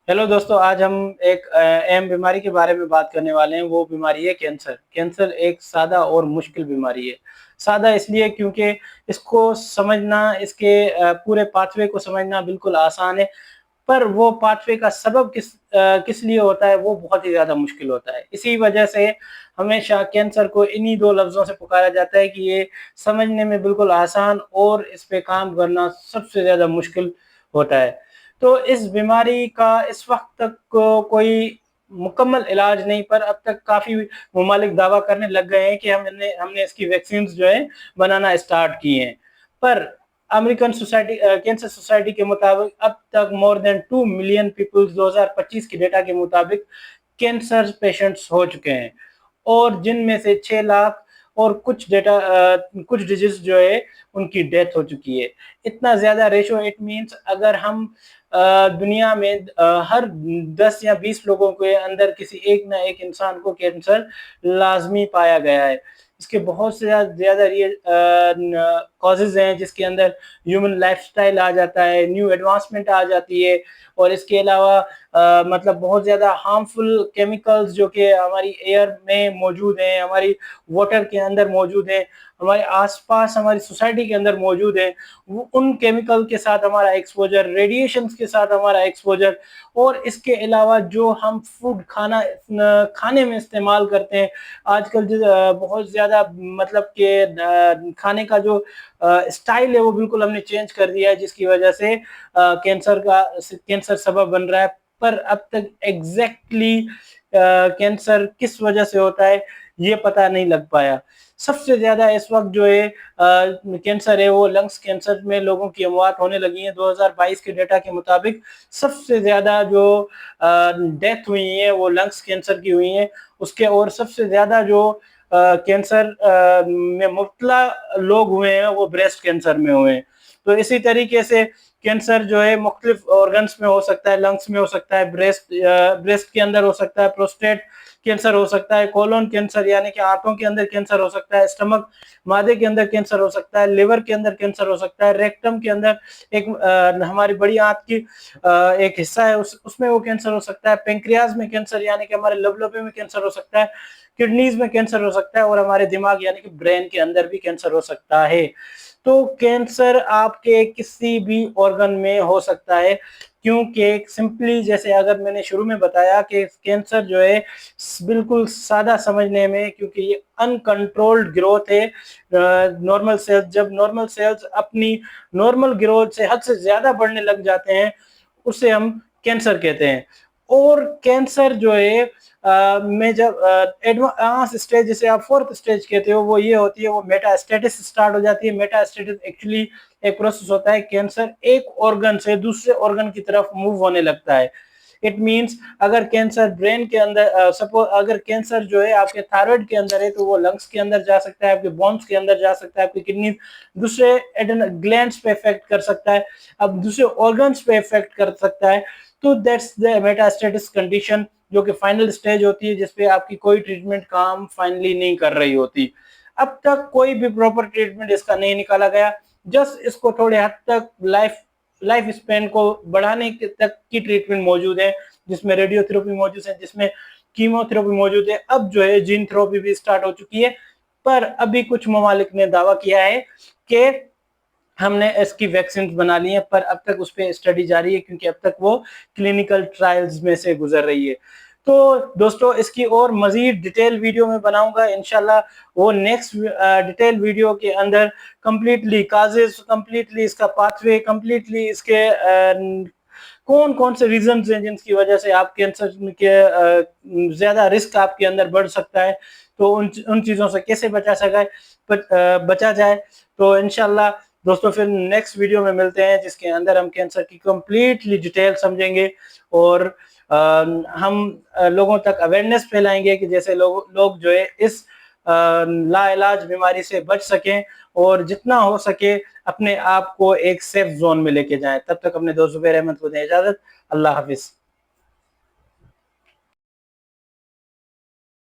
Hello दोस्तों, आज हम एक अहम बीमारी के बारे में बात करने वाले हैं। वो बीमारी है कैंसर। कैंसर एक सादा और मुश्किल बीमारी है। सादा इसलिए क्योंकि इसको समझना, इसके पूरे पाथवे को समझना बिल्कुल आसान है, पर वो पाथवे का सबब किस लिए होता है वो बहुत ही ज़्यादा मुश्किल होता है। इसी वजह से हमेशा कैंसर को इन्हीं 2 लफ्ज़ों से पुकारा जाता है कि ये समझने में बिल्कुल आसान और इस पे काम करना सबसे ज़्यादा मुश्किल होता है। तो इस बीमारी का इस वक़्त तक कोई मुकम्मल इलाज नहीं, पर अब तक काफ़ी ममालिक दावा करने लग गए हैं कि हमने हमने इसकी वैक्सीन्स जो है बनाना स्टार्ट की हैं। पर अमेरिकन कैंसर सोसाइटी के मुताबिक अब तक मोर देन 2 मिलियन पीपल्स 2025 के डेटा के मुताबिक कैंसर पेशेंट्स हो चुके हैं, और जिनमें से 6 लाख और कुछ डिजीज जो है उनकी डेथ हो चुकी है। इतना ज़्यादा रेशो, इट मीन्स अगर हम दुनिया में हर 10 या 20 लोगों के अंदर किसी एक ना एक इंसान को कैंसर लाजमी पाया गया है। इसके बहुत से ज़्यादा कॉजेज़ हैं, जिसके अंदर ह्यूमन लाइफस्टाइल आ जाता है, न्यू एडवांसमेंट आ जाती है, और इसके अलावा मतलब बहुत ज़्यादा हार्मफुल केमिकल्स जो कि हमारी एयर में मौजूद हैं, हमारी वाटर के अंदर मौजूद हैं, हमारे आसपास हमारी सोसाइटी के अंदर मौजूद हैं, वो उन केमिकल के साथ हमारा एक्सपोजर, रेडिएशंस के साथ हमारा एक्सपोजर, और इसके अलावा जो हम फूड खाने में इस्तेमाल करते हैं आजकल, जो बहुत ज़्यादा मतलब कि खाने का जो स्टाइल है वो बिल्कुल हमने चेंज कर दिया है, जिसकी वजह से कैंसर सबब बन रहा है। पर अब तक एग्जैक्टली कैंसर किस वजह से होता है ये पता नहीं लग पाया। सबसे ज्यादा इस वक्त जो है कैंसर है वो लंग्स कैंसर में लोगों की अमवात होने लगी है। 2022 के डेटा के मुताबिक सबसे ज्यादा जो डेथ हुई है वो लंग्स कैंसर की हुई है। उसके और सबसे ज्यादा जो कैंसर में मुब्तला लोग हुए हैं वो ब्रेस्ट कैंसर में हुए हैं। तो इसी तरीके से कैंसर जो है मुख्तलिफ ऑर्गन्स में हो सकता है, लंग्स में हो सकता है, ब्रेस्ट के अंदर हो सकता है, प्रोस्टेट कैंसर हो सकता है, कोलोन कैंसर यानी कि आंतों के अंदर कैंसर हो सकता है, स्टमक मादे के अंदर कैंसर हो सकता है, लिवर के अंदर कैंसर हो सकता है, रेक्टम के अंदर एक हमारी बड़ी आंत की एक हिस्सा है उसमें वो कैंसर हो सकता है, पेंक्रियाज में कैंसर यानी कि हमारे लबलबे में कैंसर हो सकता है, किडनीज में कैंसर हो सकता है, और हमारे दिमाग यानी कि ब्रेन के अंदर भी कैंसर हो सकता है। तो कैंसर आपके किसी भी ऑर्गन में हो सकता है, क्योंकि सिंपली जैसे अगर मैंने शुरू में बताया कि कैंसर जो है बिल्कुल सादा समझने में, क्योंकि ये अनकंट्रोल्ड ग्रोथ है। नॉर्मल सेल्स, जब नॉर्मल सेल्स अपनी नॉर्मल ग्रोथ से हद से ज्यादा बढ़ने लग जाते हैं उसे हम कैंसर कहते हैं। और कैंसर जो है में जब एडवांस स्टेज, जिसे आप 4th स्टेज कहते हो, वो ये होती है, वो मेटास्टेटिस स्टार्ट हो जाती है। मेटास्टेटिस एक्चुअली एक प्रोसेस होता है, कैंसर एक ऑर्गन से दूसरे ऑर्गन की तरफ मूव होने लगता है। इट मींस अगर कैंसर ब्रेन के अंदर, सपोज अगर कैंसर जो है आपके थायराइड के अंदर है तो वो लंग्स के अंदर जा सकता है, आपके बोन्स के अंदर जा सकता है, आपकी किडनी दूसरे ग्लैंड्स पे इफेक्ट कर सकता है, अब दूसरे ऑर्गन्स पे इफेक्ट कर सकता है। तो दैट्स द मेटास्टेटिस कंडीशन, जो कि फाइनल स्टेज होती है, जिसपे आपकी कोई ट्रीटमेंट काम फाइनली नहीं कर रही होती। अब तक कोई भी प्रॉपर ट्रीटमेंट इसका नहीं निकाला गया। जस्ट इसको थोड़े हद तक लाइफ स्पेन को बढ़ाने तक की ट्रीटमेंट मौजूद है, जिसमें रेडियोथेरेपी मौजूद है, जिसमें कीमोथेरेपी मौजूद है, अब जो है जीन थेरेपी भी स्टार्ट हो चुकी है। पर अभी कुछ ममालिक ने दावा किया है कि हमने इसकी वैक्सीन बना ली है, पर अब तक उस पर स्टडी जारी है, क्योंकि अब तक वो क्लिनिकल ट्रायल्स में से गुजर रही है। तो दोस्तों, इसकी और मजीद डिटेल वीडियो में बनाऊंगा इंशाल्लाह। वो नेक्स्ट डिटेल वीडियो के अंदर कंप्लीटली काजेस, कंप्लीटली इसका पाथवे, कंप्लीटली इसके कौन कौन से रीजंस हैं जिनकी वजह से आप कैंसर के ज्यादा रिस्क आपके अंदर बढ़ सकता है, तो उन चीजों से कैसे बचा जाए। तो इंशाल्लाह दोस्तों, फिर नेक्स्ट वीडियो में मिलते हैं, जिसके अंदर हम कैंसर की कंप्लीटली डिटेल समझेंगे, और हम लोगों तक अवेयरनेस फैलाएंगे कि जैसे लोग जो है इस लाइलाज बीमारी से बच सकें, और जितना हो सके अपने आप को एक सेफ जोन में लेके जाएं। तब तक अपने दोस्त जुबैर अहमद को दें इजाजत। अल्लाह हाफिज।